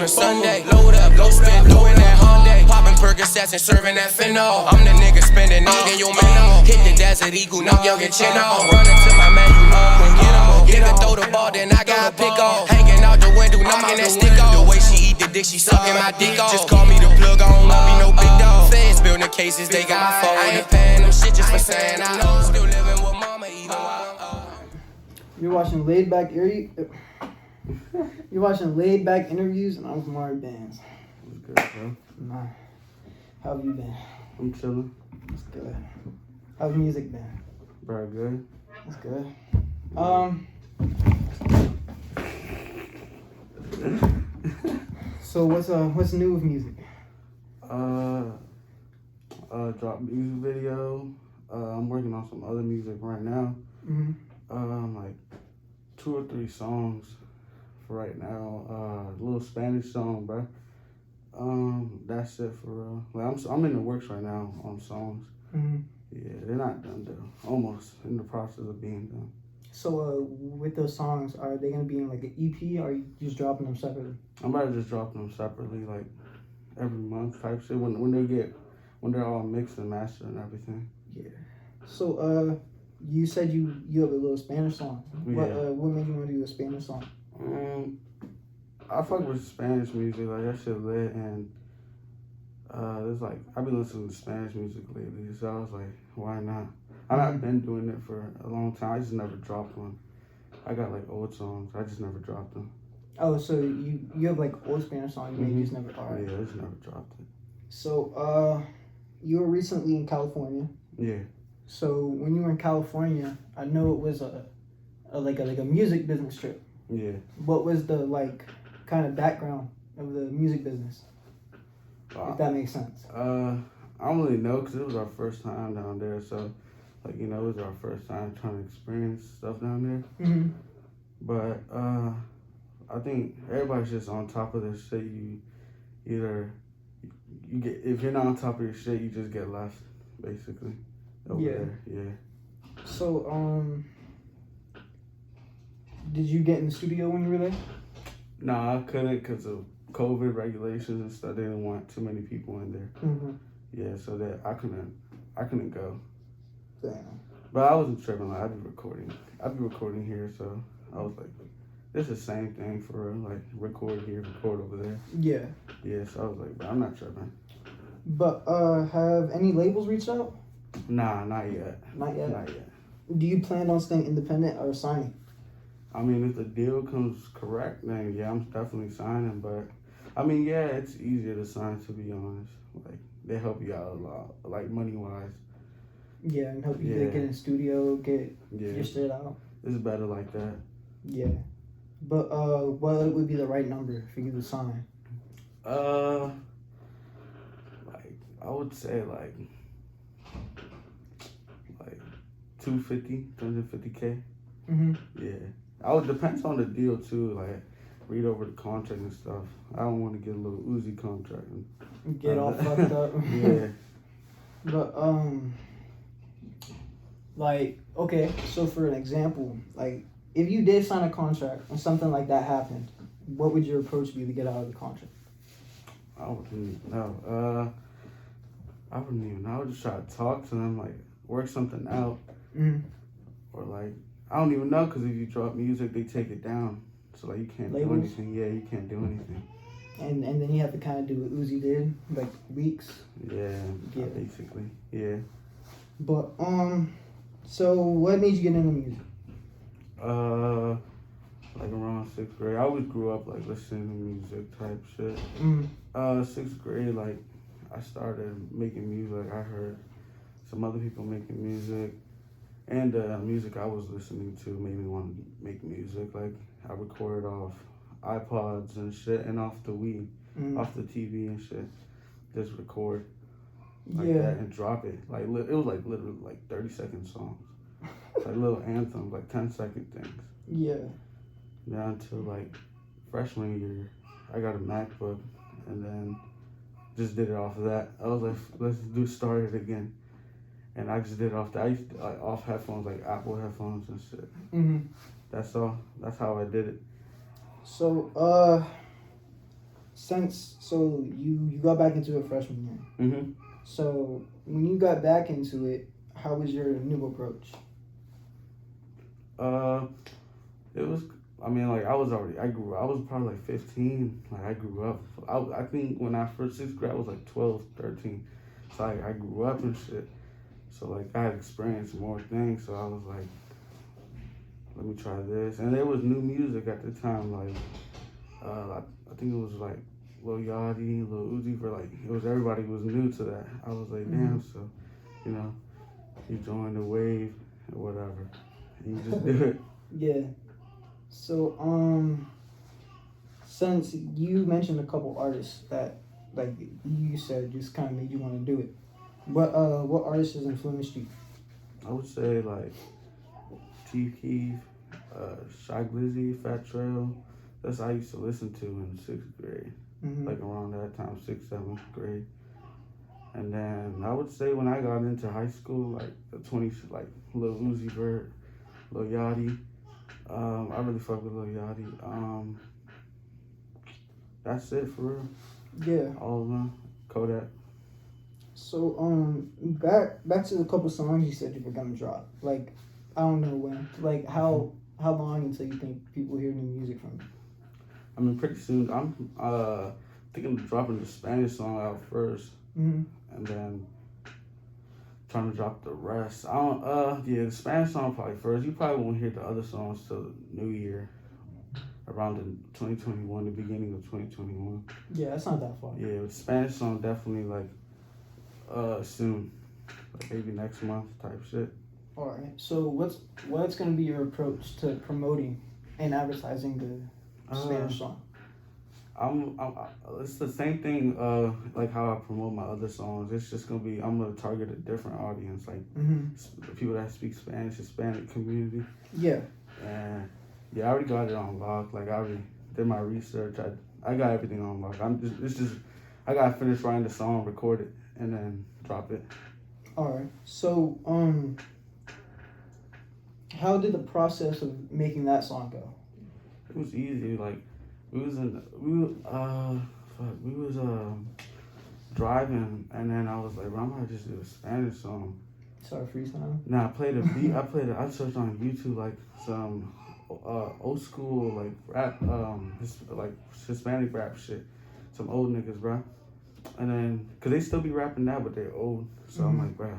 a Sunday. Load up, go spin, doing that Hyundai. Popping Percocets and serving that Fino. I'm the nigga spending, knocking your man. Hit the Desert Eagle, knock your chin off. Running to my man, you know when get on. Nigga throw the ball, then I gotta pick off. Hanging out the window, knocking that stick off. The way she eat the dick, she sucking my dick off. Just call me the plug, I don't love me no big dog. Feds building cases, they got my phone. I ain't paying them shit just for saying I know. Still living with mama even while I'm old. You're watching Laid Back You're watching Laid Back Interviews, and I'm from Maribans. What's good, bro? Nah. How have you been? I'm chilling. That's good. How's music been? Bro, good. That's good. So what's new with music? Drop music video. I'm working on some other music right now. Like 2 or 3 songs for right now. A little Spanish song, bro. That's it for real. Like I'm in the works right now on songs. Yeah, they're not done though. Almost in the process of being done. So with those songs, are they gonna be in like an EP, or are you just dropping them separately? I'm about to just drop them separately, like every month type shit. When they're all mixed and mastered and everything. Yeah. So you said you have a little Spanish song. Yeah. What made you want to do a Spanish song? I fuck with Spanish music, like that shit lit, and there's like I've been listening to Spanish music lately, so I was like, why not? I've been doing it for a long time. I just never dropped one. I got like old songs, I just never dropped them. Oh, so you have like old Spanish songs, but you just never. Alright. Yeah, I just never dropped it. So you were recently in California. Yeah. So when you were in California, I know it was a music business trip. Yeah. What was the like kind of background of the music business? If that makes sense. I don't really know, because it was our first time down there, so like, you know, it was our first time trying to experience stuff down there. But I think everybody's just on top of their shit. You get, if you're not on top of your shit, you just get left, basically. Over there. Yeah. So did you get in the studio when you were there? Nah, I couldn't because of COVID regulations and stuff. They didn't want too many people in there. Yeah, so that I couldn't go. Damn. But I wasn't tripping. Like, I'd be recording here, so I was like, it's the same thing for real. Like, record here, record over there. Yeah. Yeah, so I was like, but I'm not tripping. But have any labels reached out? Nah, not yet. Not yet? Not yet. Do you plan on staying independent or signing? I mean, if the deal comes correct, then yeah, I'm definitely signing. But I mean, yeah, it's easier to sign, to be honest. Like, they help you out a lot, like money wise. Yeah, and help you get in the studio, get your shit out. It's better like that. Yeah. But what would be the right number for you to sign? Like I would say like 250K. Yeah. I would depends on the deal too. Like, read over the contract and stuff. I don't want to get a little Uzi contract and get all fucked up. Yeah. But like, okay, so for an example, like if you did sign a contract and something like that happened, what would your approach be to get out of the contract? I wouldn't even know. I wouldn't even know. I would just try to talk to them, like work something out, or like I don't even know, because if you drop music, they take it down, so like you can't do anything. Yeah, you can't do anything. And then you have to kind of do what Uzi did, like weeks. Yeah, basically. Yeah. But so what made you get into music? Like around 6th grade. I always grew up like listening to music type shit. 6th grade, like I started making music. I heard some other people making music, and the music I was listening to made me want to make music. Like, I recorded off iPods and shit, and off the weed, off the TV and shit. Just record like that and drop it. Like, it was like literally like 30-second songs, like little anthems, like 10-second things. Yeah. Now until like freshman year, I got a MacBook, and then just did it off of that. I was like, let's start it again. And I just did it off that. I used to, like, off headphones, like Apple headphones and shit. That's all. That's how I did it. So so you got back into it freshman year. Mm-hmm. So when you got back into it, how was your new approach? It was. I mean, like I was probably like 15. Like I grew up. I think when I first sixth grade, I was like 12, 13. So I grew up and shit. So like I had experienced more things. So I was like, let me try this. And there was new music at the time. Like I think it was like Lil Yachty, Lil Uzi for like it was everybody was new to that. I was like, damn. So you know, you join the wave or whatever. And you just do it. Yeah. So, since you mentioned a couple artists that, like you said, just kind of made you want to do it, what artists has influenced you? I would say like Chief Keef, Shy Glizzy, Fat Trail. That's what I used to listen to in sixth grade, like around that time, sixth, seventh grade. And then I would say when I got into high school, like the 20s, like Lil Uzi Vert, Lil Yachty. I really fuck with Lil Yachty. That's it for real. Yeah. All of them. Kodak. So, back to the couple songs you said you were gonna drop. Like, I don't know when. Like, how long until you think people hear new music from you? I mean, pretty soon. I'm thinking of dropping the Spanish song out first, and then trying to drop the rest. I don't. Yeah, the Spanish song probably first. You probably won't hear the other songs till the new year, around the 2021, the beginning of 2021. Yeah, that's not that far. Yeah, the Spanish song definitely like soon, like maybe next month type shit. All right. So what's gonna be your approach to promoting and advertising the Spanish song? It's the same thing. Like how I promote my other songs. It's just gonna be. I'm gonna target a different audience, like people that speak Spanish, Hispanic community. Yeah. And yeah, I already got it on lock. Like I already did my research. I got everything on lock. I gotta finish writing the song, record it, and then drop it. All right. So how did the process of making that song go? It was easy. Like we was driving, and then I was like, well, I might just do a Spanish song. Sorry, freestyle. Nah, I played a beat. I searched on YouTube like some old school like rap, like Hispanic rap shit. Some old niggas, bro. And then, cause they still be rapping now, but they're old. So I'm like, bro,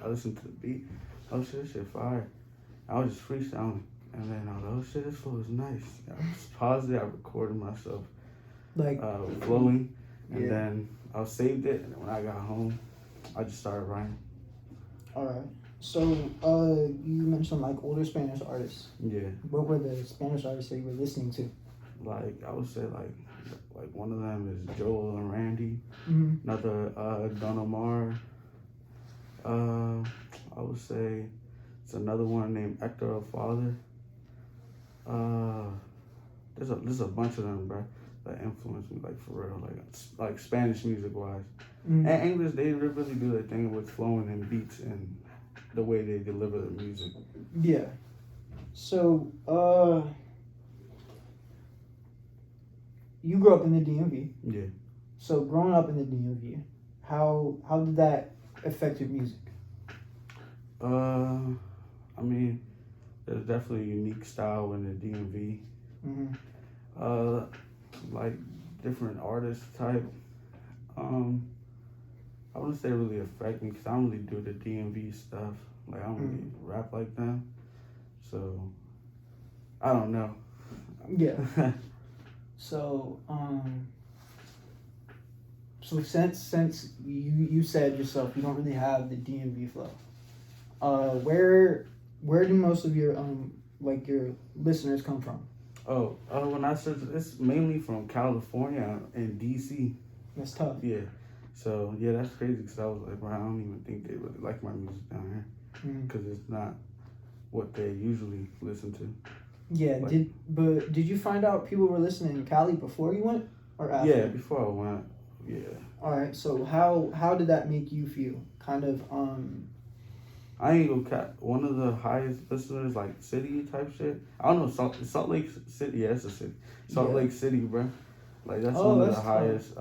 I listened to the beat. Oh shit, this shit fire. I was just freestyling. And then I was like, oh shit, this flow is nice. I just paused it, I recorded myself Like flowing. And then I saved it, and then when I got home, I just started writing. All right. So you mentioned like older Spanish artists. Yeah. What were the Spanish artists that you were listening to? Like I would say like one of them is Joel and Randy. Another Don Omar. I would say it's another one named Hector El Father. There's a bunch of them, bro, that influenced me, like for real, like Spanish music wise. And English, they really do their thing with flowing and beats and the way they deliver the music. Yeah. So you grew up in the DMV. Yeah. So growing up in the DMV, how did that affect your music? I mean, there's definitely a unique style in the DMV. Like different artist type. I wouldn't say really affect me because I don't really do the DMV stuff. Like I don't really rap like them. So I don't know. Yeah. So so since you said yourself you don't really have the DMV flow, where do most of your like your listeners come from? When I search, it's mainly from California and DC. That's tough. Yeah. So yeah, that's crazy because I was like, bro, I don't even think they really like my music down here because it's not what they usually listen to. Yeah. Like, did you find out people were listening in Cali before you went or after? Yeah, before I went. Yeah. All right. So how did that make you feel? Kind of I ain't gonna cap. One of the highest listeners, like city type shit. I don't know Salt Lake City. Yeah, it's a city. Salt Lake City, bro. Like that's Oh, one of the that's highest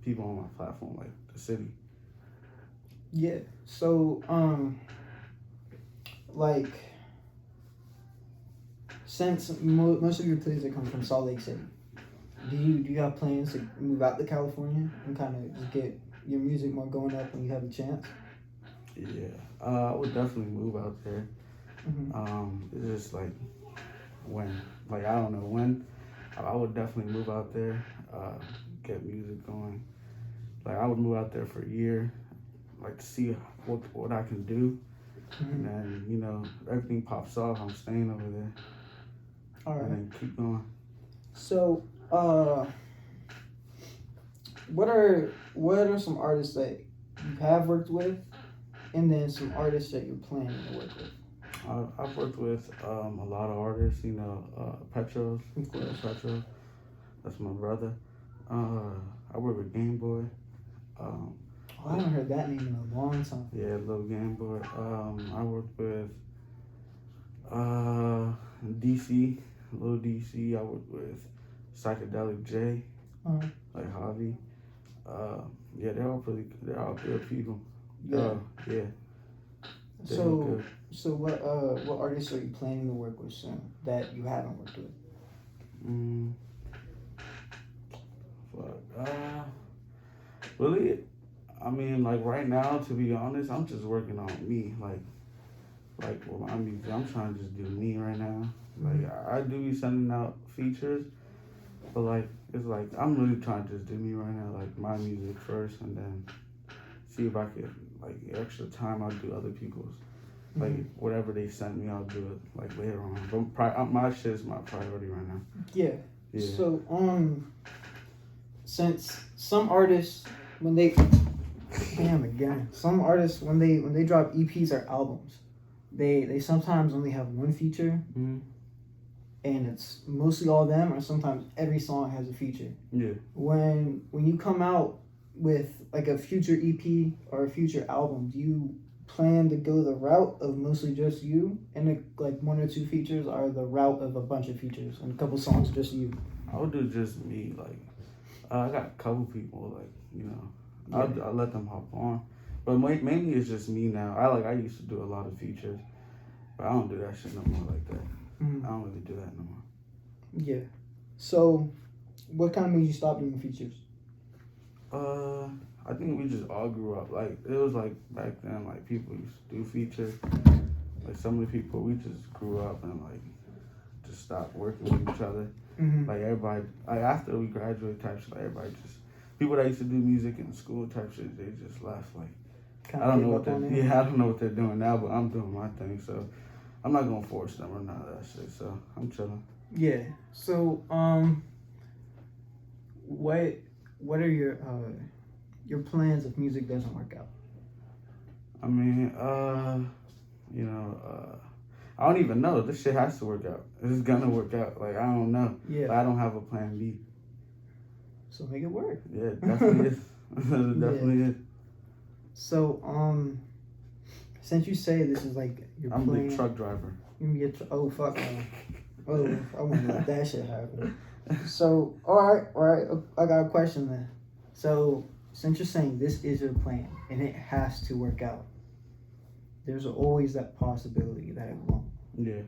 people on my platform, like the city. Yeah. So, like, since most of your plays are come from Salt Lake City, do you have plans to move out to California and kind of just get your music more going up when you have a chance? Yeah, I would definitely move out there. Mm-hmm. It's just like when, like I don't know when. I would definitely move out there, get music going. Like I would move out there for a year, like to see what I can do, and then everything pops off. I'm staying over there, All right. and then keep going. So, what are some artists that you have worked with, and then some artists that you're planning to work with? I've worked with a lot of artists. Petros, Petros. That's my brother. I work with Game Boy. I haven't heard that name in a long time. Yeah, Lil Game Boy. I worked with DC, Lil DC. I worked with Psychedelic J, like Javi. Yeah, they're all good people. Yeah. Yeah. So what artists are you planning to work with soon that you haven't worked with? Really, I mean, like right now, to be honest, I'm just working on me. Like with my music, I'm trying to just do me right now. Like I do be sending out features, but like it's like I'm really trying to just do me right now. Like my music first, and then see if I could like extra time I'll do other people's. Like whatever they send me, I'll do it like later on. But my shit is my priority right now. Yeah. So since some artists when they some artists when they drop EPs or albums, they sometimes only have one feature, and it's mostly all them, or sometimes every song has a feature. Yeah. When you come out with like a future EP or a future album, do you plan to go the route of mostly just you, and like one or two features are the route of a bunch of features and a couple songs just you? I would do just me. Like I got a couple people. Like I'll let them hop on, but mainly it's just me now. I used to do a lot of features, but I don't do that shit no more like that. I don't really do that no more. Yeah. So, what kind of made you stop doing features? I think we just all grew up. Like it was like back then, like people used to do features. Like some of the people, we just grew up and like just stopped working with each other. Like everybody, like after we graduated type shit, like everybody just people that used to do music in school type shit, they just left. Like Kinda I don't know what they're doing now, but I'm doing my thing. So I'm not gonna force them or none of that shit. So I'm chilling. Yeah. So what are your plans if music doesn't work out? I mean, I don't even know. This shit has to work out. It's gonna work out. Like I don't know. Yeah. Like, I don't have a plan B. So make it work. Yeah, it definitely is. It definitely is. So since you say this is like your I'm plan, the truck driver. Oh fuck no. Oh, I wouldn't let that shit happen. So all right. I got a question then. So since you're saying this is your plan and it has to work out, there's always that possibility that it won't. Yeah.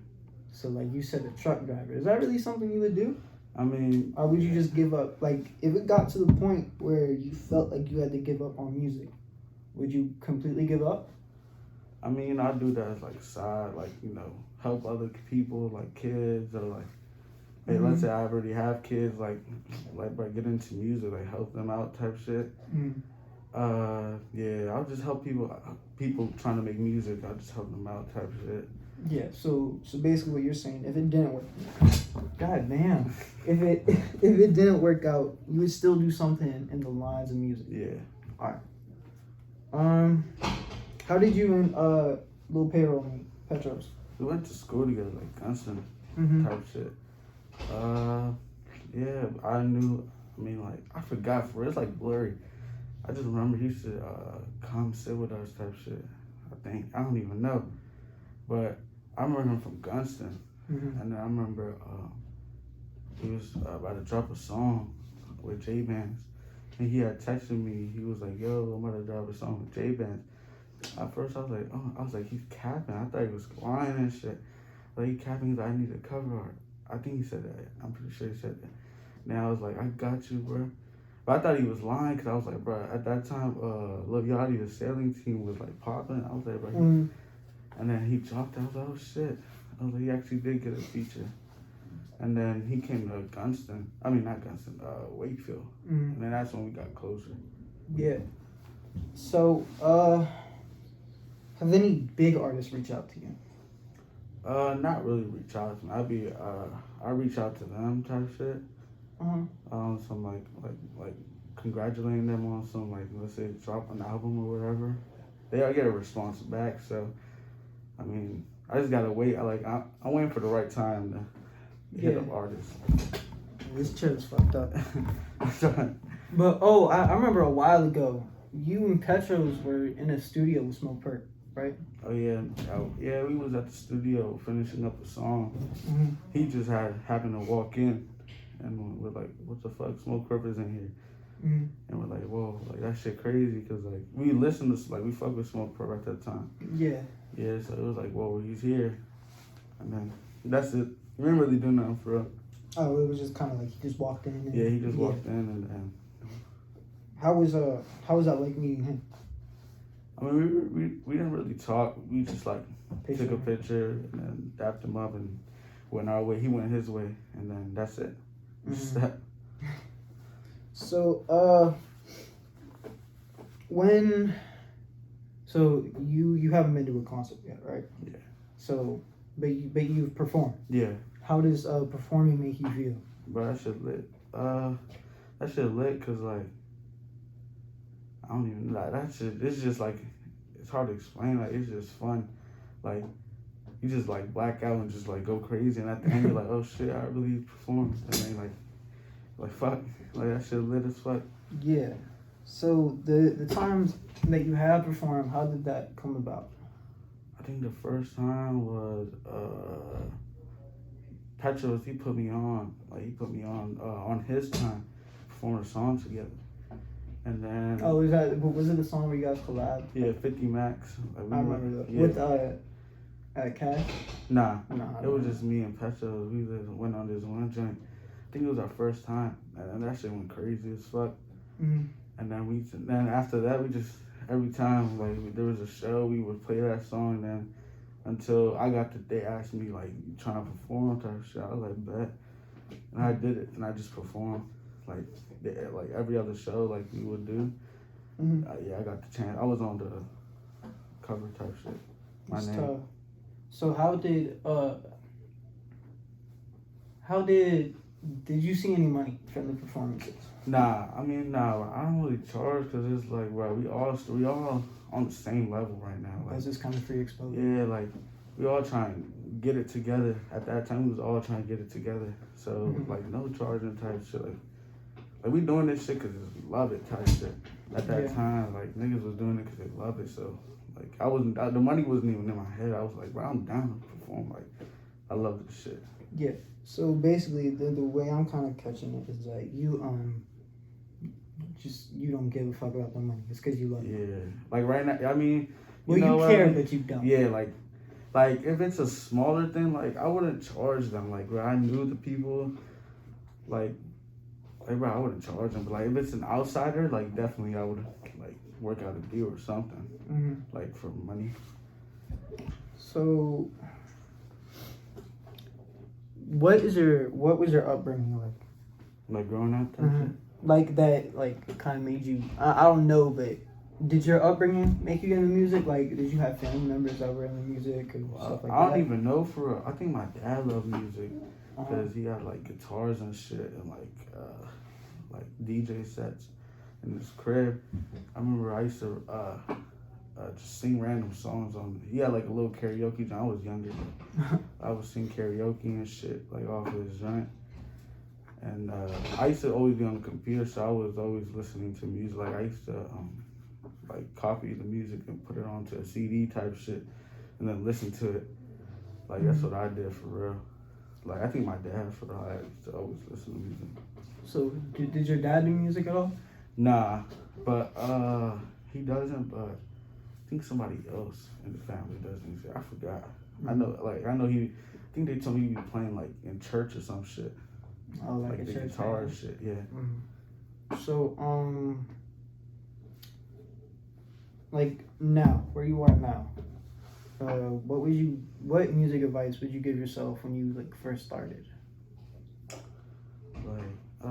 So like you said, a truck driver. Is that really something you would do? I mean, or would you just give up? Like if it got to the point where you felt like you had to give up on music, would you completely give up? I mean, I do that as like side, like help other people, like kids, or like, hey, let's say I already have kids, like by getting into music, like help them out type shit. Yeah, I'll just help people trying to make music. I'll just help them out type shit. Yeah. So basically, what you're saying, if it didn't work, god damn, if it didn't work out, you would still do something in the lines of music. Yeah. All right. How did you and Lil Payroll meet? Petros. We went to school together, like Gunston type shit. Yeah, I knew. I mean, like I forgot for it's like blurry. I just remember he used to come sit with us type shit. I don't even know, but I remember him from Gunston, and then I remember he was about to drop a song with J-Bands. And he had texted me. He was like, "Yo, I'm about to drop a song with J-Bands." At first, I was like, he's capping. I thought he was lying and shit. Like, he capping. He's like, "I need a cover art." I think he said that. I'm pretty sure he said that. Now I was like, "I got you, bro." But I thought he was lying because I was like, bro, at that time, Lil Yachty, the sailing team, was like popping. I was like, bro. And then he dropped it. I was like, oh shit. I was like, he actually did get a feature. And then he came to Wakefield. And then that's when we got closer. Yeah. So, have any big artists reach out to you? Not really reach out to me. I reach out to them type shit. Some like congratulating them on some, like, let's say drop an album or whatever. I get a response back. So, I mean, I just gotta wait. I'm waiting for the right time to hit up artists. This chair's fucked up. But I remember a while ago, you and Petros were in a studio with Smoke Perk, right? Oh yeah, we was at the studio finishing up a song. He just happened to walk in, and we're like, "What the fuck, Smoke Perk is in here?" And we're like, "Whoa, like that shit crazy," because like we listened to, like, we fuck with Smoke Perk at that time. Yeah, so it was like, "Whoa, he's here," and then that's it. We didn't really do nothing for real. Oh, it was just kind of like he just walked in. Yeah, he just walked in and. How was that like meeting him? I mean, we didn't really talk. We just like took a picture and then dapped him up and went our way. He went his way, and then that's it. Just that. So you haven't been to a concert yet, right? Yeah. So, but you've performed. Yeah. How does performing make you feel? Bro, that shit lit. That shit lit because, like, I don't even know. That shit, it's just like, it's hard to explain. Like, it's just fun. Like, you just like black out and just like go crazy. And at the end, you're like, oh shit, I really performed. And then like fuck. Like, that shit lit as fuck. Yeah. So the times that you have performed, how did that come about? I think the first time was Petros. He put me on. Like, he put me on his time, performing a song together. And then was it the song where you guys collabed? Yeah, 50 Max. Like, I remember that. Yeah. With Cash? Nah, it was just me and Petros. We just went on this one joint. I think it was our first time, and that shit went crazy as fuck. And then after that, we just, every time like there was a show, we would play that song. And then until they asked me, like, you trying to perform type shit. I was like, bet. And I did it, and I just performed like every other show like we would do. I got the chance. I was on the cover type shit. My name. Tough. So did you see any money from the performances? Nah, I don't really charge because it's like, bro, we all on the same level right now. Like, that's just kind of free exposure. Yeah, like, we all trying to get it together. At that time, we was all trying to get it together. So like, no charging type shit. Like we doing this shit because we love it type shit. At that time, like, niggas was doing it because they love it. So like, the money wasn't even in my head. I was like, bro, I'm down to perform. Like, I love this shit. Yeah. So basically, the way I'm kind of catching it is that you don't give a fuck about the money. It's because you love it. Yeah. Like right now, I mean, you care, but you don't. Yeah, like if it's a smaller thing, like, I wouldn't charge them. Like, where I knew the people, like, bro, I wouldn't charge them. But like, if it's an outsider, like, definitely I would like work out a deal or something, like, for money. So, what was your upbringing like? Like, growing up, like that, like, kind of made you. I don't know, but did your upbringing make you into music? Like, did you have family members that were in the music and stuff like that? I don't even know for real. I think my dad loved music because he had like guitars and shit and like DJ sets in his crib. I remember I used to just sing random songs on. He had like a little karaoke joint. I was younger. I would sing karaoke and shit like off his joint. And I used to always be on the computer, so I was always listening to music. Like, I used to like copy the music and put it onto a CD type shit, and then listen to it. Like, that's what I did for real. Like, I think my dad for the I used to always listen to music. So did your dad do music at all? Nah, but he doesn't. But I think somebody else in the family does music. I forgot. I know he. I think they told me he be playing like in church or some shit. Oh, like a the church guitar band. and shit. Yeah. So like now, where you are now, what music advice would you give yourself when you like first started? Like I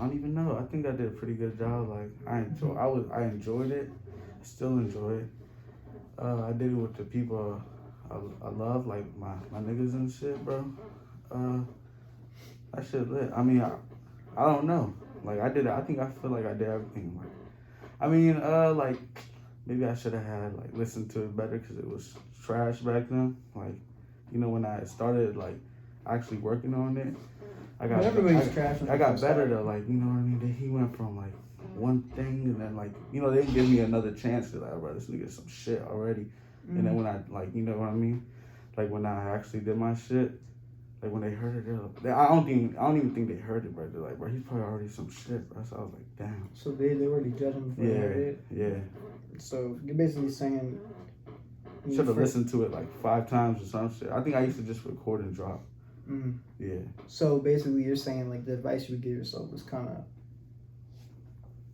don't even know. I think I did a pretty good job. Like I enjoyed it. I still enjoy it. I did it with the people I love, like my niggas and shit, bro. That shit lit. I mean, I don't know. Like I did. I think I feel like I did everything. Like, I mean, like maybe I should have had like listened to it better because it was trash back then. Like, you know, when I started like actually working on it, I got better though. Like, you know what I mean? He went from like one thing and then like, you know, they didn't give me another chance to like, bro, this nigga some shit already. And then when I like, you know what I mean? Like when I actually did my shit, like when they heard it, I don't even think they heard it, bro. They're like, bro, he's probably already some shit, bro. So I was like, damn. So they already judged him before they heard it? Yeah. So you're basically saying should have listened to it like 5 times or some shit. I think I used to just record and drop. Yeah. So basically you're saying like the advice you would give yourself was kind of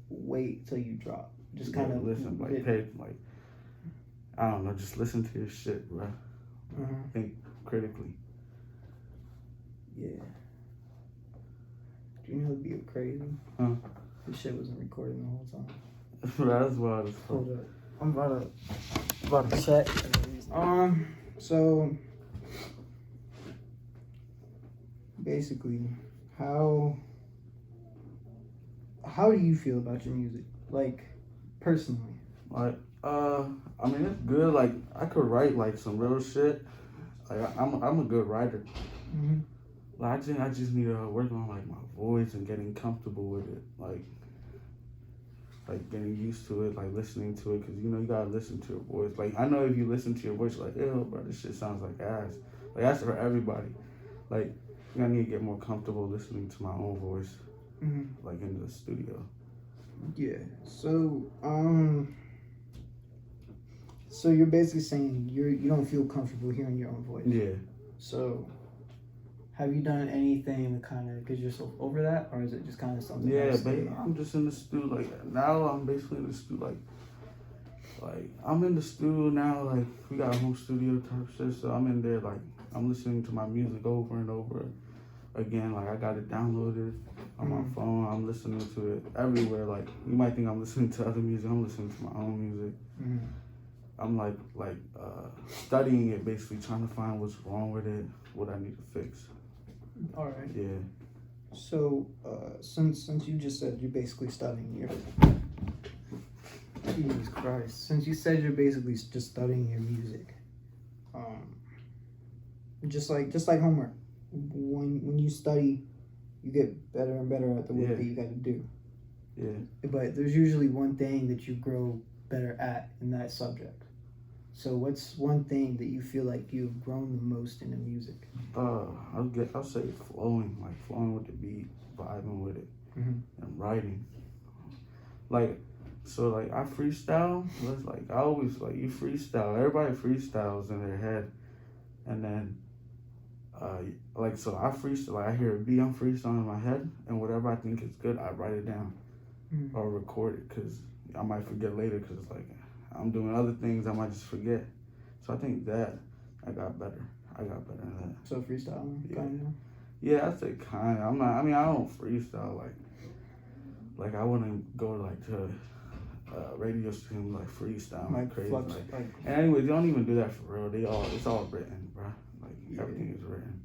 wait till you drop. Just kind of listen, like pay, like I don't know, just listen to your shit, bro. Think critically. Yeah. Do you know it'd be crazy? Huh? This shit wasn't recording the whole time. That's wild as fuck. Hold up. I'm about to check. So basically, how do you feel about your music? Like personally? Like, I mean it's good. Like I could write like some real shit. Like I'm a good writer. Like I just need to work on like my voice and getting comfortable with it. Like getting used to it, like listening to it, because you know you gotta listen to your voice. Like I know if you listen to your voice, you're like, ew, bro, this shit sounds like ass. Like that's for everybody. Like I need to get more comfortable listening to my own voice, like in the studio. Yeah. So so you're basically saying you don't feel comfortable hearing your own voice. Yeah. So have you done anything to kind of get yourself over that, or is it just kind of something? Yeah, baby. I'm just in the studio. Like now, I'm basically in the studio. Like I'm in the studio now. Like we got a home studio type shit, so I'm in there. Like I'm listening to my music over and over again. Like I got it downloaded on my phone. I'm listening to it everywhere. Like you might think I'm listening to other music. I'm listening to my own music. I'm like studying it, basically trying to find what's wrong with it, what I need to fix. All right. Yeah. So, since you just said you're basically studying your... Jesus Christ. Since you said you're basically just studying your music, just like homework, when you study, you get better and better at the work that you got to do. Yeah. But there's usually one thing that you grow better at in that subject. So what's one thing that you feel like you've grown the most in the music? I'll say flowing with the beat, vibing with it, and writing. Like, so like I freestyle. It's like I always like you freestyle. Everybody freestyles in their head, and then like so I freestyle. Like I hear a beat, I'm freestyling in my head, and whatever I think is good, I write it down or record it because I might forget later because like I'm doing other things, I might just forget. So I think that I got better at that. So freestyling, kind of? Yeah, I'd say kind of. I don't freestyle like I wouldn't go like to radio stream like freestyle like crazy. And anyways, they don't even do that for real. It's all written, bro. Like everything is written.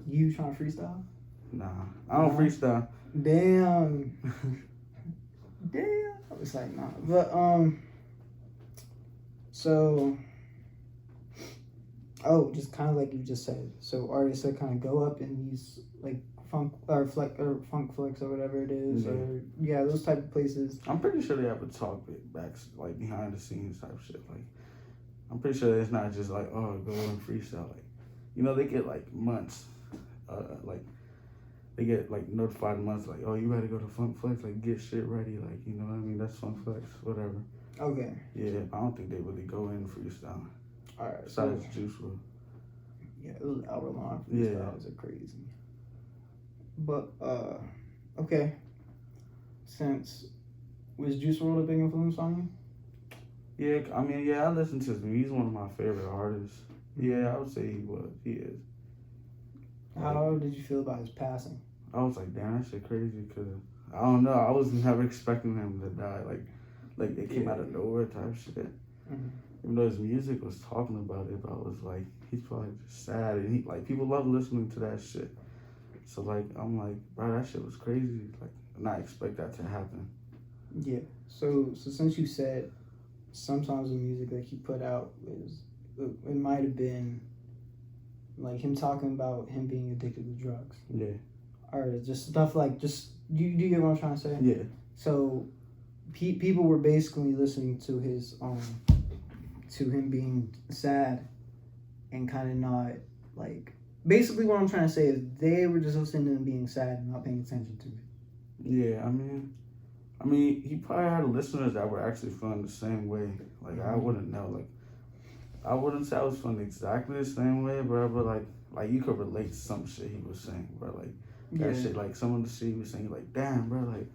You trying to freestyle? Nah, I don't freestyle. Damn. It's like nah, but so, just kind of like you just said. So artists that kind of go up in these like funk flex or whatever it is, or those type of places. I'm pretty sure they have a talk back like behind the scenes type shit. Like I'm pretty sure it's not just like, oh, go and freestyle. Like, you know, they get like months, like they get like notified months, like, oh, you better go to Funk Flex, like get shit ready, like, you know what I mean? That's Funk Flex, whatever. Okay. Yeah, I don't think they really go in freestyle. All right. Besides Juice WRLD. Yeah, it was hour long freestyles are crazy. But okay. Since was Juice WRLD a big influence on you? Yeah, I mean, yeah, I listen to him. He's one of my favorite artists. Yeah, I would say he was. He is. How did you feel about his passing? I was like, damn, that shit crazy. Cause I don't know, I was never expecting him to die. Like it came out of nowhere type shit. Mm-hmm. Even though his music was talking about it, but I was like, he's probably just sad, and he like people love listening to that shit. So like, I'm like, bro, that shit was crazy. Like, not expect that to happen. Yeah. So since you said sometimes the music that he put out it might have been like him talking about him being addicted to drugs. Yeah. Or just stuff like do you get what I'm trying to say? Yeah. So people were basically listening to his to him being sad and kind of not like basically what I'm trying to say is they were just listening to him being sad and not paying attention to it. Yeah, I mean, he probably had listeners that were actually feeling the same way. Like, I wouldn't know. Like, I wouldn't say I was feeling exactly the same way, bro. But like you could relate to some shit he was saying, bro. Like that shit, like some of the shit he was saying, like, damn, bro. Like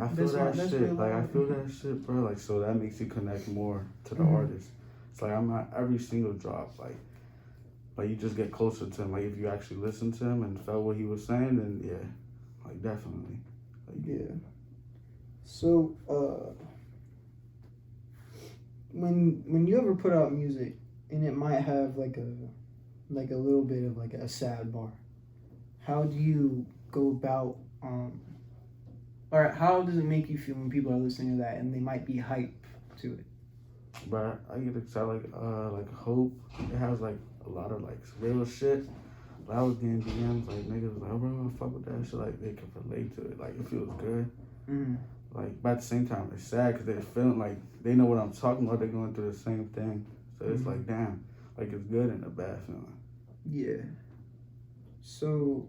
I feel that shit. Like I feel that shit, bro. Like, so that makes you connect more to the artist. It's like I'm not every single drop, like you just get closer to him. Like if you actually listen to him and felt what he was saying, then yeah, like definitely. Like, yeah. So when you ever put out music and it might have like a little bit of like a sad bar, how do you go about or how does it make you feel when people are listening to that and they might be hyped to it? But I get excited like Hope. It has like a lot of like real shit. But I was getting DMs like niggas was like, oh bro, I fuck with that shit. Like they can relate to it. Like it feels good. Mm-hmm. Like but at the same time it's sad because they're feeling like they know what I'm talking about. They're going through the same thing. So it's like damn, like it's good and a bad feeling. Yeah. So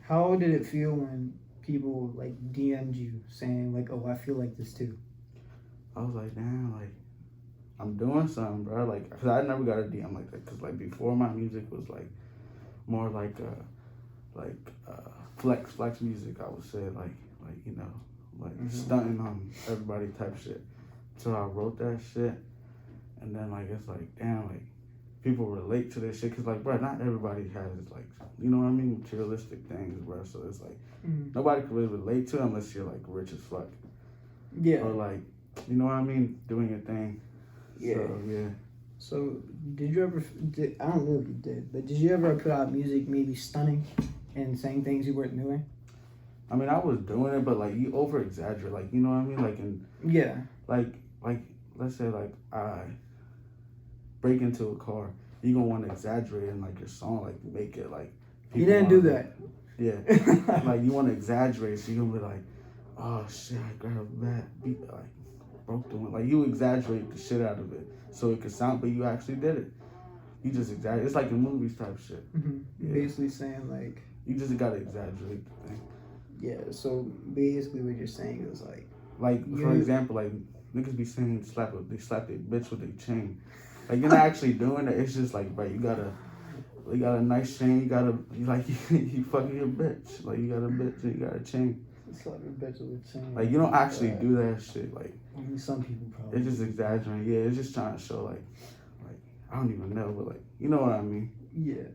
how did it feel when people like DM'd you saying like, oh, I feel like this too? I was like, damn, like I'm doing something, bro. Like, cause I never got a DM like that. Cause like before my music was like more like flex music. I would say like you know like stunting on everybody type shit. So I wrote that shit, and then like it's like damn, like people relate to this shit. Cause like bro, not everybody has like you know what I mean, materialistic things, bro. So it's like nobody can really relate to it unless you're like rich as fuck. Yeah. Or like you know what I mean, doing your thing. Yeah. So, yeah. So, did you ever, I don't know if you did, but did you ever put out music maybe stunning and saying things you weren't doing? I mean, I was doing it, but, like, you over-exaggerate. Like, you know what I mean? Like, yeah. Like, let's say, like, I break into a car. You gonna want to exaggerate in, like, your song, like, make it, like... You didn't do that. Yeah. Like, you want to exaggerate, so you're gonna be like, oh, shit, I got a bad beat, like... broke the one. Like you exaggerate the shit out of it so it could sound, but you actually did it. You just exaggerate. It's like in movies type shit. Yeah. Basically saying like you just gotta exaggerate the thing. Yeah. So basically, what you're saying is like for example, like niggas be saying they slap their bitch with their chain. Like you're not actually doing it. It's just like, bro, you got a nice chain. You fucking your bitch. Like you got a bitch and you got a chain. Slap your bitch with a chain. Like you don't actually do that shit. Like I mean, some people probably. It's just exaggerating. Yeah, it's just trying to show like I don't even know, but like you know what I mean. Yeah.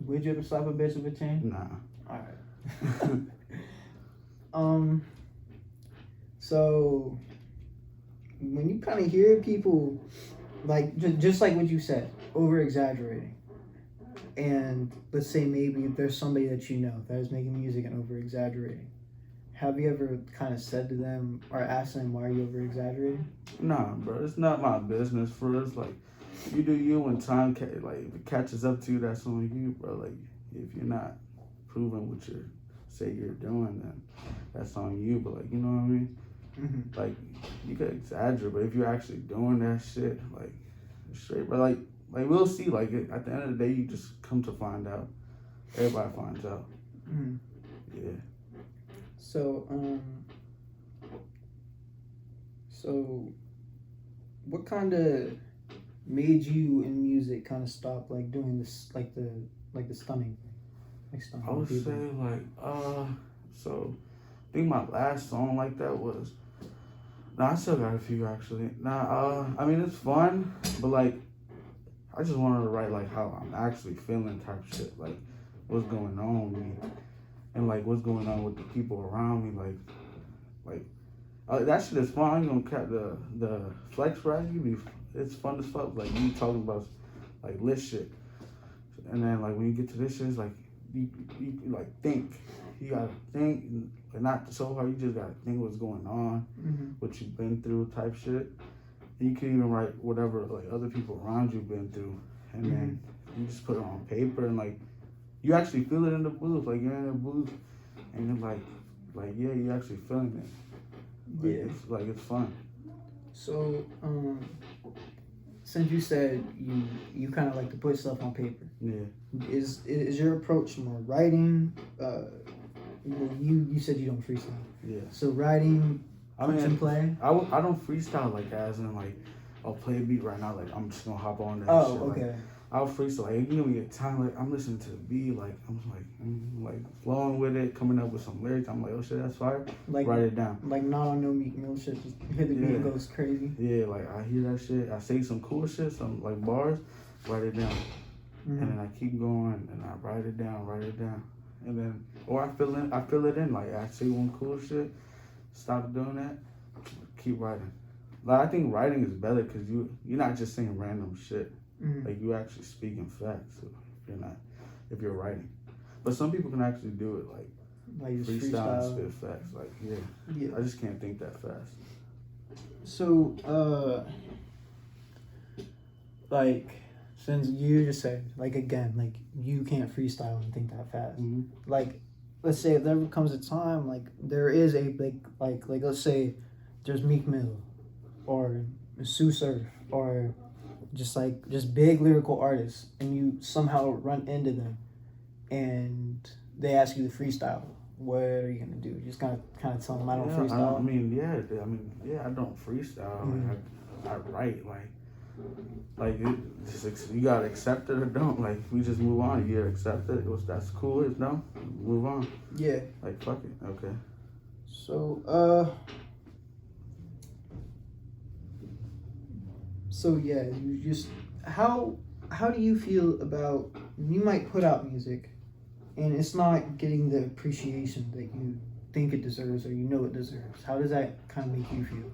Would you ever slap a bitch with a chain? Nah. Alright. So when you kind of hear people like just like what you said, over exaggerating, and let's say maybe if there's somebody that you know that is making music and over exaggerating, have you ever kind of said to them or asked them why are you over exaggerating? Nah, bro, it's not my business. For us, like you do you when time like if it catches up to you, that's on you, bro. Like if you're not proving what you say you're doing, then that's on you. But like you know what I mean. Like, you could exaggerate, but if you're actually doing that shit, like, straight, but like we'll see. Like, at the end of the day, you just come to find out. Everybody finds out. Yeah. So, what kind of made you in music kind of stop like doing this, like the stunning, I would people? say like so I think my last song like that was. Nah, I still got a few actually. I mean it's fun, but like I just wanted to write like how I'm actually feeling type shit, like what's going on with me, and like what's going on with the people around me, that shit is fun. You gonna cut the flex rag, it's fun as fuck. Like you talking about like lit shit, and then like when you get to this shit, it's like you like think. You gotta think, and not so hard. You just gotta think what's going on, what you've been through, type shit. And you can even write whatever like other people around you been through, and then you just put it on paper, and like you actually feel it in the booth. Like you're in the booth, and you're like yeah, you actually feeling it. Like, it's fun. So, since you said you kind of like to put stuff on paper, is your approach more writing? You said you don't freestyle. Yeah. So writing, punch and play. I don't freestyle like as in like I'll play a beat right now. Like I'm just gonna hop on that. Oh, shit. okay. Like, I'll freestyle. Like, you give me a time. Like I'm listening to the beat. Like I'm like flowing with it, coming up with some lyrics. I'm like, oh shit, that's fire. Like write it down. Like not on no Meek Mill shit. Just hear the beat goes crazy. Yeah, like I hear that shit. I say some cool shit, some like bars. Write it down, and then I keep going, and I write it down, and then or I fill it in. Like I say one cool shit, stop doing that, keep writing. Like I think writing is better because you're not just saying random shit. Like you actually speaking facts. If you're writing, but some people can actually do it like freestyle and spit facts. Like yeah, I just can't think that fast. So like since you just said like again like you can't freestyle and think that fast. Like let's say if there ever comes a time like there is a big like let's say there's Meek Mill or Sue Surf or just big lyrical artists, and you somehow run into them, and they ask you to freestyle. What are you gonna do? Just kind of tell them I don't freestyle. I don't freestyle. Like, I write like you gotta accept it or don't. Like we just move on. You accept it. That's cool. It's no, move on. Yeah. Like fuck it. Okay. So yeah, you just how do you feel about you might put out music and it's not getting the appreciation that you think it deserves or you know it deserves? How does that kind of make you feel?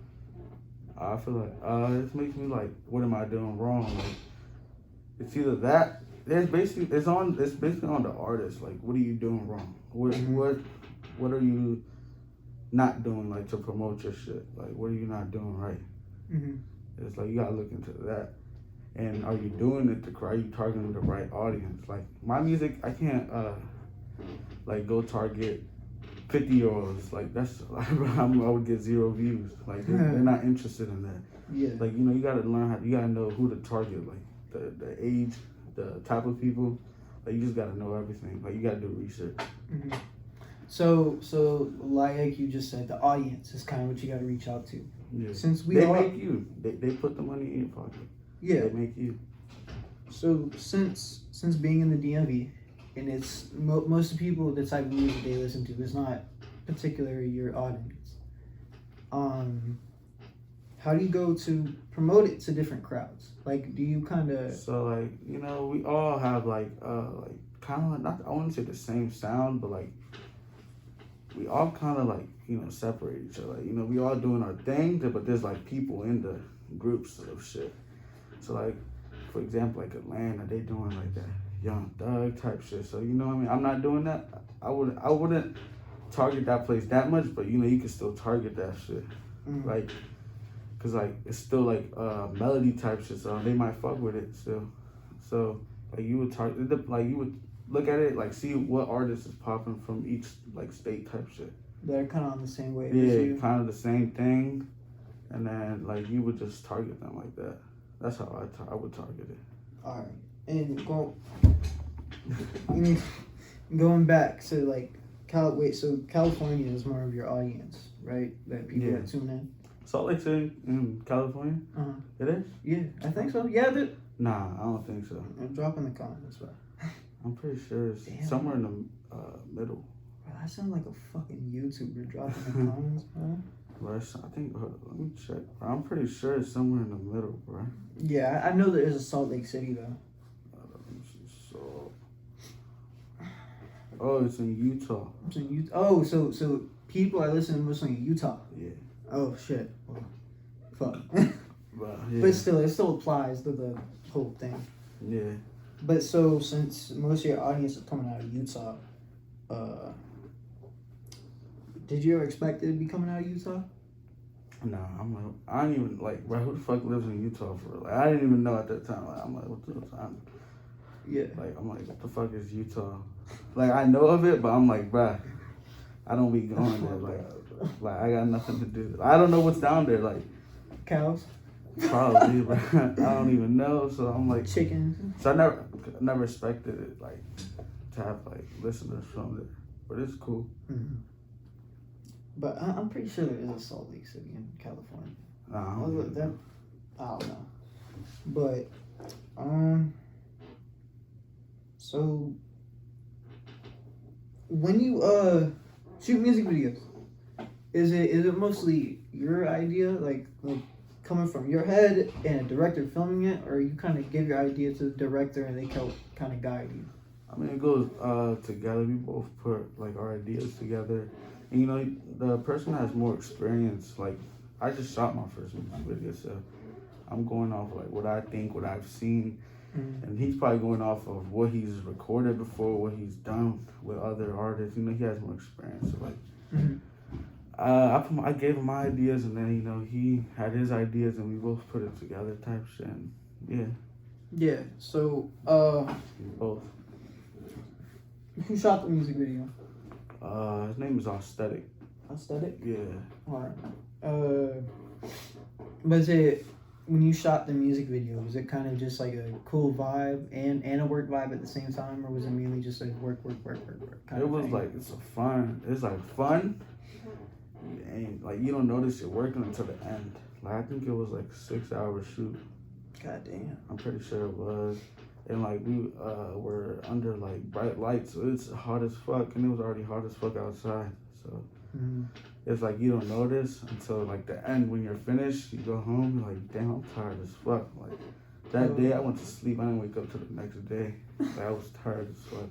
I feel like it makes me like, what am I doing wrong? Like it's either that it's basically on the artist. Like what are you doing wrong? What are you not doing like to promote your shit? Like what are you not doing right? It's like you gotta look into that. And are you doing it are you targeting the right audience? Like my music, I can't like go target 50-year-olds. Like that's I would get 0 views. Like they're not interested in that. Yeah. Like you gotta learn you gotta know who to target. Like the age, the type of people. Like you just gotta know everything. Like you gotta do research. So like you just said, the audience is kind of what you gotta reach out to. Yeah. Since they make you, they put the money in your pocket. Yeah. They make you. So since being in the DMV, and it's most of the people, the type of music they listen to is not particularly your audience. How do you go to promote it to different crowds? Like, do you kind of? So like we all have like kind of not I wouldn't say the same sound, but like we all kind of like separate each other. We all doing our thing, but there's like people in the groups of shit. So like, for example, like Atlanta, they doing like that Young Thug type shit. So what I mean, I'm not doing that. I wouldn't target that place that much, but you can still target that shit. Like, cause like it's still like melody type shit, so they might fuck with it still. So like you would target, like you would look at it, like see what artist is popping from each like state type shit. They're kind of on the same wave as Yeah, you. kind of the same thing, and then like you would just target them like that. That's how I would target it. All right, and going back, so like so California is more of your audience, right? That people that tune in. Salt Lake City in California? It is? Yeah, I think so. Yeah, Nah, I don't think so. drop in the comments, bro. I'm pretty sure it's somewhere in the middle. Bro, I sound like a fucking YouTuber. Drop in the comments, bro. But I think, let me check. I'm pretty sure it's somewhere in the middle, bro. Yeah, I know there is a Salt Lake City, though. Oh, it's in Utah. It's in Utah. Oh, so people are listening mostly in Utah. Yeah. Oh, shit. Well, fuck. But still, it still applies to the whole thing. Yeah. But so, since most of your audience is coming out of Utah, did you ever expect it to be coming out of Utah? Nah, I don't even, like, bro, who the fuck lives in Utah for real? Like, I didn't even know at that time. Like, I'm like, what the time? Yeah. Like, I'm like, what the fuck is Utah? Like, I know of it, but I'm like, bruh, I don't be going there. Like, I got nothing to do. I don't know what's down there. Like, Cows? probably, but I don't even know. So I'm like, Chickens? So I never expected it, like, to have, like, listeners from there. But it's cool. Mm-hmm. But I'm pretty sure there is a Salt Lake City in California. Nah, I don't know. But, so when you shoot music videos, is it mostly your idea, like coming from your head and a director filming it, or you kind of give your idea to the director and they kind of guide you? I mean, it goes together. We both put, like, our ideas together. And, you know, the person has more experience. Like, I just shot my first music video, so I'm going off, like, what I think, what I've seen. Mm-hmm. And he's probably going off of what he's recorded before, what he's done with other artists. You know, he has more experience. So, like, I gave him my ideas, and then, you know, he had his ideas, and we both put it together type shit. And, yeah. Yeah, so, Both. who shot the music video? His name is Aesthetic. Aesthetic? Yeah. Alright. Was it, when you shot the music video, was it kind of just like a cool vibe and a work vibe at the same time, or was it mainly just like work kind It of was thing? like, it's like fun, and like you don't notice you're working until the end. Like, I think it was like 6 hour shoot. God damn. I'm pretty sure it was. And like we were under like bright lights, so it's hot as fuck, and it was already hot as fuck outside. So it's like you don't notice until like the end. When you're finished, you go home, you're like, damn, I'm tired as fuck. Like that day I went to sleep, I didn't wake up till the next day. Like, I was tired as fuck.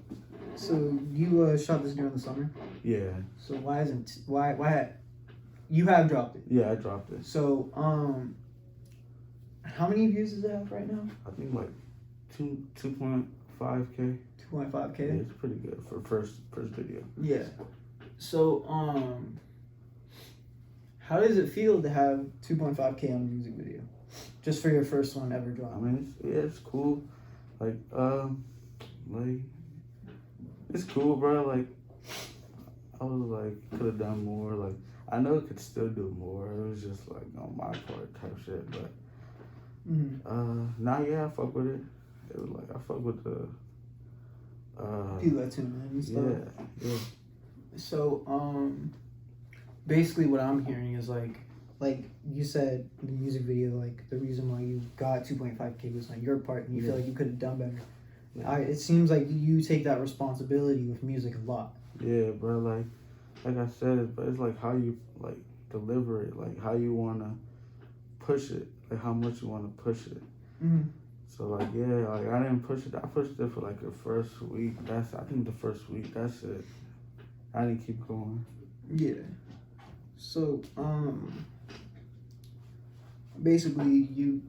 So you shot this during the summer? Yeah. So why you have dropped it? Yeah, I dropped it. So how many views does it have right now? I think like 2.5K. 2.5K? Yeah, it's pretty good for first video. Yeah. So how does it feel to have 2.5K on a music video? Just for your first one ever dropped? I mean, it's cool. Like, it's cool, bro. Like, I was like, could have done more. Like, I know it could still do more. It was just like on my part type shit. But now, yeah, I fuck with it. It was like I fuck with the people that tune in and stuff. Yeah. So basically what I'm hearing is like you said the music video, like the reason why you got 2.5K was on your part, and you feel like you could have done better. Yeah. It seems like you take that responsibility with music a lot. Yeah, bro. Like I said, but it's like how you like deliver it, like how you wanna push it, like how much you wanna push it. So like yeah, like I didn't push it. I pushed it for like the first week. I think the first week. That's it. I didn't keep going. Yeah. So basically you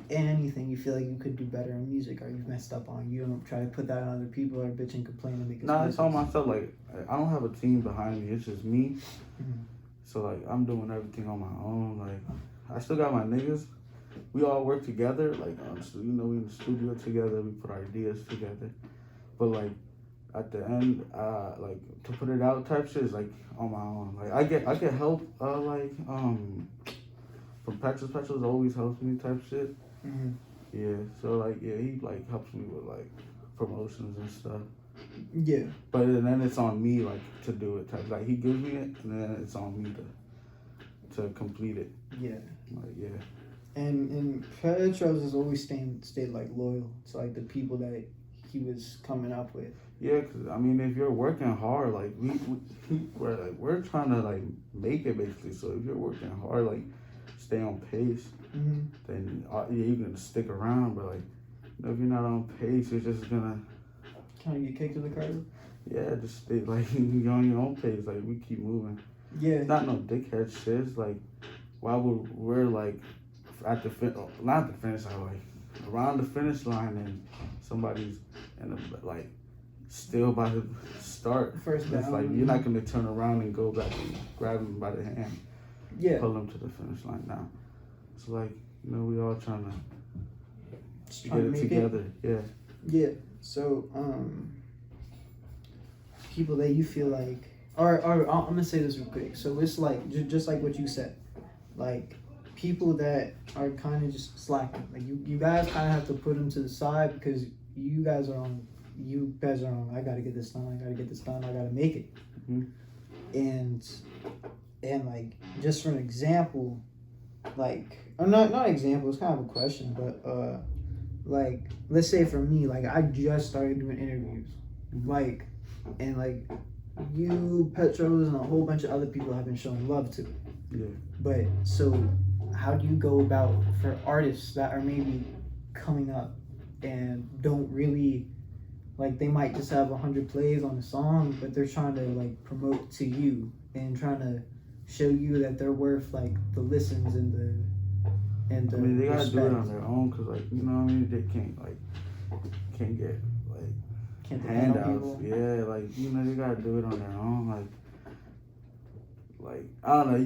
anything you feel like you could do better in music, or you've messed up on, you don't try to put that on other people or bitch and complain and make Nah, it's all myself. Like I don't have a team behind me. It's just me. So like I'm doing everything on my own. Like I still got my niggas. We all work together. Like we in the studio together. We put our ideas together. But like at the end, like to put it out type shit is like on my own. Like I get help, from Petrus. Petrus always helps me type shit. Mm-hmm. Yeah, so like yeah, he like helps me with like promotions and stuff. Yeah. But then it's on me like to do it type. Like he gives me it, and then it's on me to complete it. Yeah. Like yeah. And Petros has always stayed like loyal to like the people that he was coming up with. Yeah, cause I mean, if you're working hard, like we're trying to like make it basically. So if you're working hard, like stay on pace, Mm-hmm. then yeah, you're gonna stick around. But like, you know, if you're not on pace, you're just gonna Kind of get kicked to the curb. yeah, just stay like you're on your own pace. Like we keep moving. Yeah. It's not no dickhead shit. It's like why would we're like at the not the finish line, like around the finish line, and somebody's in the like still by the start. First It's down. like you're not gonna turn around and go back and grab him by the hand, Yeah. pull him to the finish line. Now, it's like you know we all trying to Just get trying to it make together. Yeah. Yeah. So, people that you feel like, or I'm gonna say this real quick. So it's like just like what you said, like people that are kind of just slacking. Like you guys kind of have to put them to the side because you guys are on. I gotta get this done. I gotta make it. Mm-hmm. And like just for an example, like or not example. It's kind of a question, but like let's say for me, like I just started doing interviews, like and like you, Petros, and a whole bunch of other people have been showing love to it. Yeah. But so how do you go about for artists that are maybe coming up and don't really like they might just have 100 plays on the song, but they're trying to like promote to you and trying to show you that they're worth like the listens and the I mean, they gotta do it respect. on their own, cause like you know what I mean. They can't get like Can't depend on handouts. people. Yeah, like you know they gotta do it on their own. Like I don't know.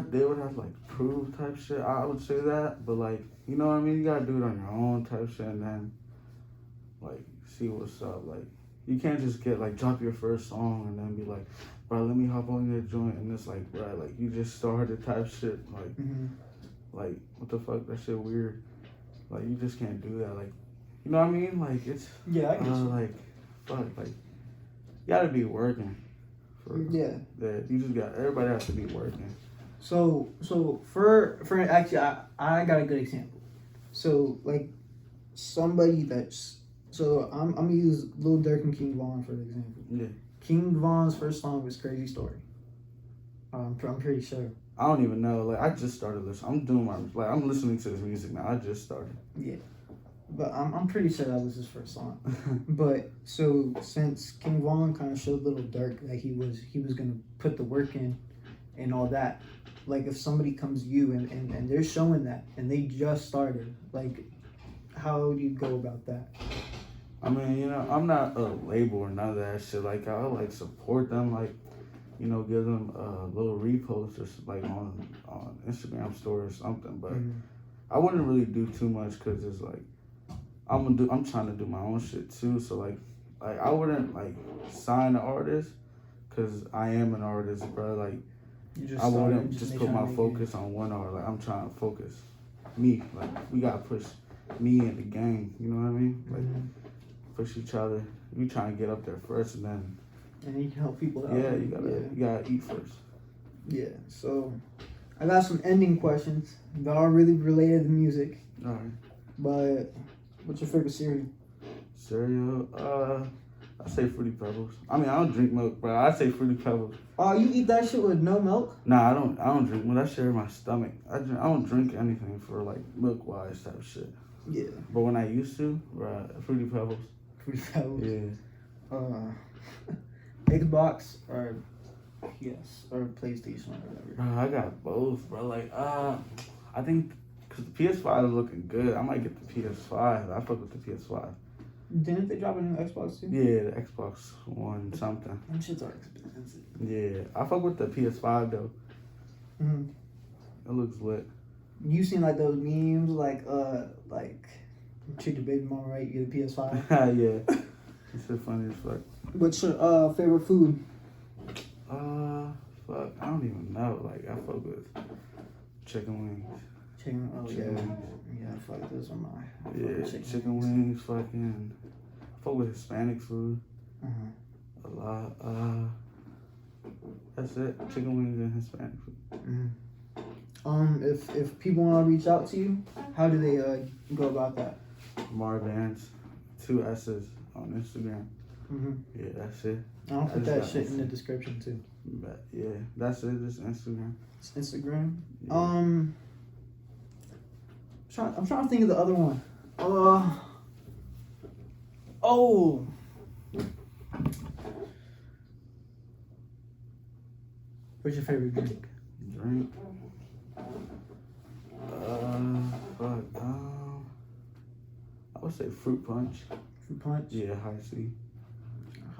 They would have like prove type shit. I would say that, but like you know what I mean. You gotta do it on your own type shit, and then like see what's up. Like you can't just get like drop your first song and then be like, bro, let me hop on your joint, and it's like, bro, like you just started type shit. Like. Mm-hmm. Like, what the fuck? That shit weird. Like, you just can't do that. Like, you know what I mean? Like, it's Yeah, I get you. like, fuck. Like, you gotta be working. Yeah. That you just got. Everybody has to be working. So for actually, I got a good example. So like somebody that's I'm gonna use Lil Durk and King Von for example. Yeah. King Von's first song was Crazy Story. I'm pretty sure. I don't even know. Like, I just started listening. I'm listening to this music now. I just started. Yeah. But I'm pretty sure that was his first song. But so since King Von kind of showed Little Durk that he was gonna put the work in and all that, like if somebody comes to you and they're showing that and they just started, like how do you go about that? I mean, you know, I'm not a label or none of that shit. Like, I'll like support them, like, you know, give them a little repost or like on Instagram story or something. But I wouldn't really do too much because it's like I'm trying to do my own shit too. So like I wouldn't like sign an artist because I am an artist, bro. Like I wouldn't just put my focus on one artist. Like I'm trying to focus me. Like we gotta push me in the game. You know what I mean? Like push each other. We trying to get up there first, and then. And you can help people out. Yeah, you gotta eat first. Yeah, so I got some ending questions that are really related to music. Alright. But what's your favorite cereal? Cereal? I say Fruity Pebbles. I mean, I don't drink milk, but I say Fruity Pebbles. Oh, you eat that shit with no milk? Nah, I don't drink milk. That shit in my stomach. I don't drink anything for like milk wise type shit. Yeah. But when I used to, right, Fruity Pebbles. Fruity Pebbles. Yeah. Xbox or PS or PlayStation or whatever. Bro, I got both, bro. Like, I think because the PS5 is looking good, I might get the PS5. I fuck with the PS5. Didn't they drop a new Xbox too? Yeah, the Xbox One something. Them shits are expensive. Yeah, I fuck with the PS5 though. Mm-hmm. It looks lit. You seen like those memes like treat your baby mama right, you get a PS5? Yeah, it's so funny as fuck. What's your favorite food? Fuck, I don't even know. Like, I fuck with chicken wings. Chicken. Oh Chicken yeah. wings. Yeah, fuck those are my. Yeah, chicken wings. Fucking. I fuck with Hispanic food. A lot. That's it. Chicken wings and Hispanic food. If people want to reach out to you, how do they go about that? Maribans, 2 S's on Instagram. Yeah, that's it. I'll put that shit in the description too. But yeah, that's it. Just Instagram. It's Instagram. Yeah. I'm trying to think of the other one. Oh. What's your favorite drink? Drink. Fuck. I would say fruit punch. Fruit punch? Yeah, high C.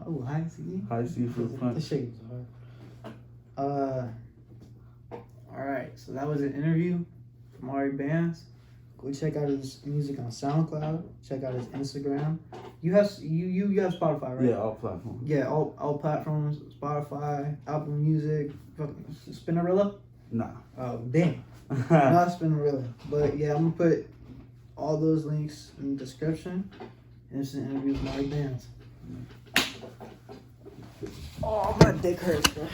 Oh, high C? High C fruit punch. The shit was hard. Alright, so that was an interview from Maribans. Go check out his music on SoundCloud. Check out his Instagram. You have Spotify, right? Yeah, all platforms. Yeah, all platforms. Spotify, Apple Music, Spinnerella? Nah. Oh, damn. Not Spinnerella. But yeah, I'm gonna put all those links in the description. And it's an interview with Maribans. Oh, my dick hurts, bro.